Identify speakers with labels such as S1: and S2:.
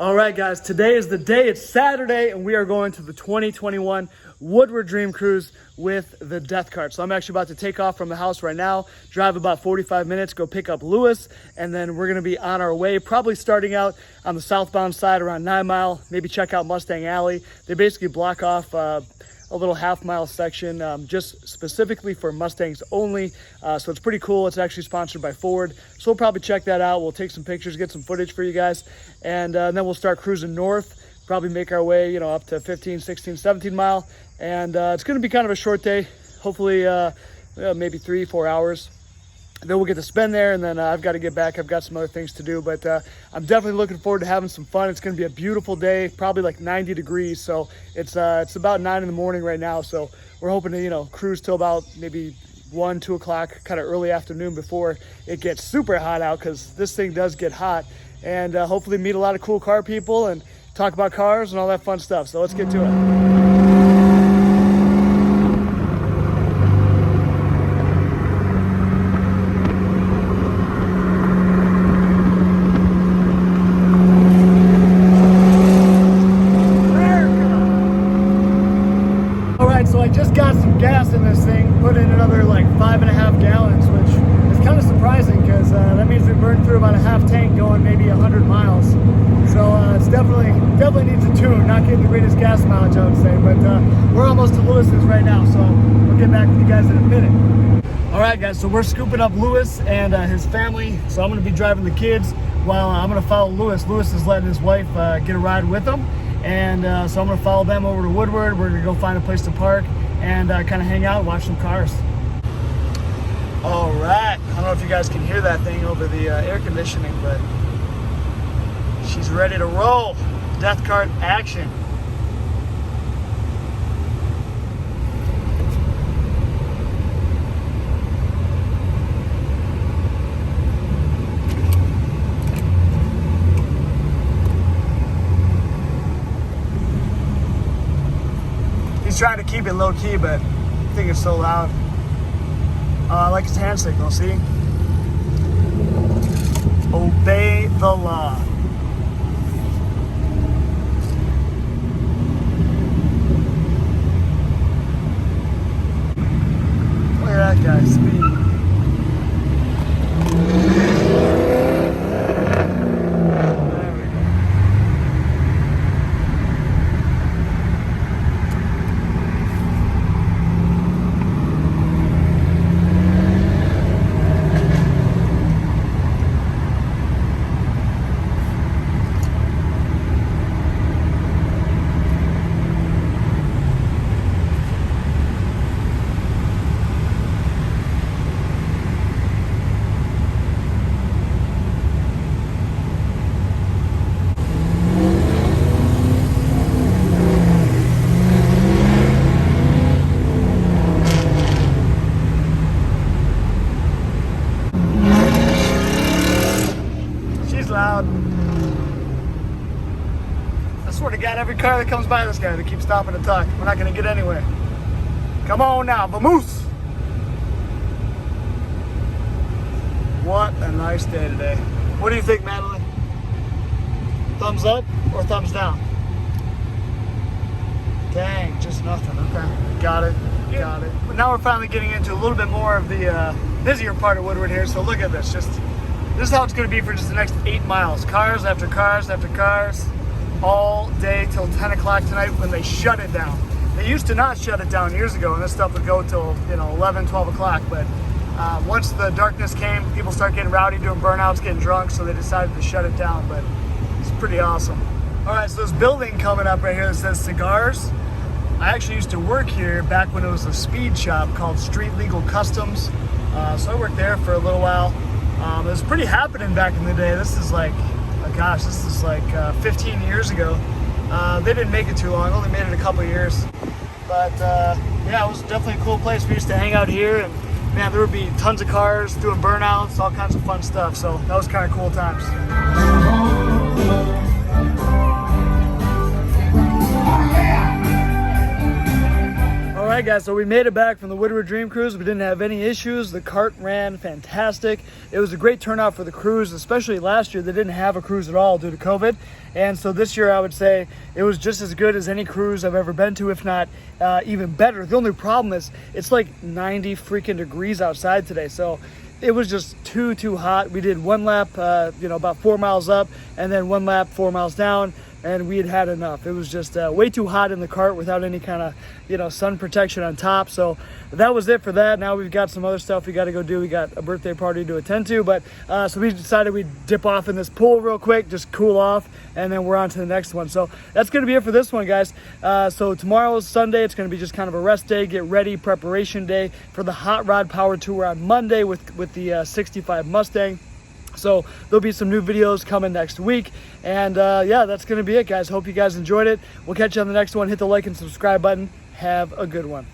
S1: All right, guys, today is the day. It's Saturday, and we are going to the 2021 Woodward Dream Cruise with the Deathkart. So I'm actually about to take off from the house right now, drive about 45 minutes, go pick up Lewis, and then we're going to be on our way, probably starting out on the southbound side around 9 Mile, maybe check out Mustang Alley. They basically block off a little half-mile section just specifically for Mustangs only. So it's pretty cool. It's actually sponsored by Ford. So we'll probably check that out. We'll take some pictures, get some footage for you guys, and then we'll start cruising north, probably make our way, up to 15, 16, 17 mile. And it's going to be kind of a short day, hopefully maybe 3-4 hours. Then we'll get to spend there, and then I've got to get back. I've got some other things to do, but I'm definitely looking forward to having some fun. It's going to be a beautiful day, probably like 90 degrees. So it's about 9 in the morning right now. So we're hoping to, cruise till about maybe 1, 2 o'clock, kind of early afternoon before it gets super hot out, because this thing does get hot. And hopefully meet a lot of cool car people and talk about cars and all that fun stuff. So let's get to it. So I just got some gas in this thing, put in another like 5.5 gallons, which is kind of surprising because that means we burned through about a half tank going maybe 100 miles. So it's definitely needs a tune. Not getting the greatest gas mileage, I would say, but we're almost to Lewis's right now, so we'll get back with you guys in a minute. All right, guys, so we're scooping up Lewis and his family. So I'm going to be driving the kids while I'm going to follow Lewis. Lewis is letting his wife get a ride with him. And so I'm going to follow them over to Woodward. We're going to go find a place to park and kind of hang out and watch some cars. All right. I don't know if you guys can hear that thing over the air conditioning, but she's ready to roll. Deathkart action. He's trying to keep it low key, but I think it's so loud. I like his hand signal, see? Obey the law. Look at that guy speed. Loud. I swear to God, every car that comes by this guy, they keep stopping to talk. We're not going to get anywhere. Come on now, vamoose. What a nice day today. What do you think, Madeline? Thumbs up or thumbs down? Dang, just nothing. Okay, got it. But now we're finally getting into a little bit more of the busier part of Woodward here. So look at this. This is how it's going to be for just the next 8 miles. Cars after cars after cars, all day till 10 o'clock tonight when they shut it down. They used to not shut it down years ago, and this stuff would go till 11, 12 o'clock. But once the darkness came, people start getting rowdy, doing burnouts, getting drunk, so they decided to shut it down. But it's pretty awesome. All right, so this building coming up right here that says cigars. I actually used to work here back when it was a speed shop called Street Legal Customs. So I worked there for a little while. It was pretty happening back in the day. This is like, oh gosh, 15 years ago. They didn't make it too long, only made it a couple years. But yeah, it was definitely a cool place. We used to hang out here, and man, there would be tons of cars doing burnouts, all kinds of fun stuff. So that was kind of cool times. right, guys, so we made it back from the Woodward Dream Cruise. We didn't have any issues. The cart ran fantastic. It was a great turnout for the cruise, especially last year. They didn't have a cruise at all due to COVID. And so this year I would say it was just as good as any cruise I've ever been to, if not even better. The only problem is it's like 90 freaking degrees outside today. So it was just too hot. We did one lap, about 4 miles up, and then one lap 4 miles down, and we had enough. It was just way too hot in the cart without any kind of, sun protection on top. So that was it for that. Now we've got some other stuff we got to go do. We got a birthday party to attend to, but so we decided we'd dip off in this pool real quick, just cool off, and then we're on to the next one. So that's going to be it for this one, guys. So tomorrow is Sunday. It's going to be just kind of a rest day, get ready, preparation day for the Hot Rod Power Tour on Monday with the 65 Mustang. So there'll be some new videos coming next week. And yeah, that's going to be it, guys. Hope you guys enjoyed it. We'll catch you on the next one. Hit the like and subscribe button. Have a good one.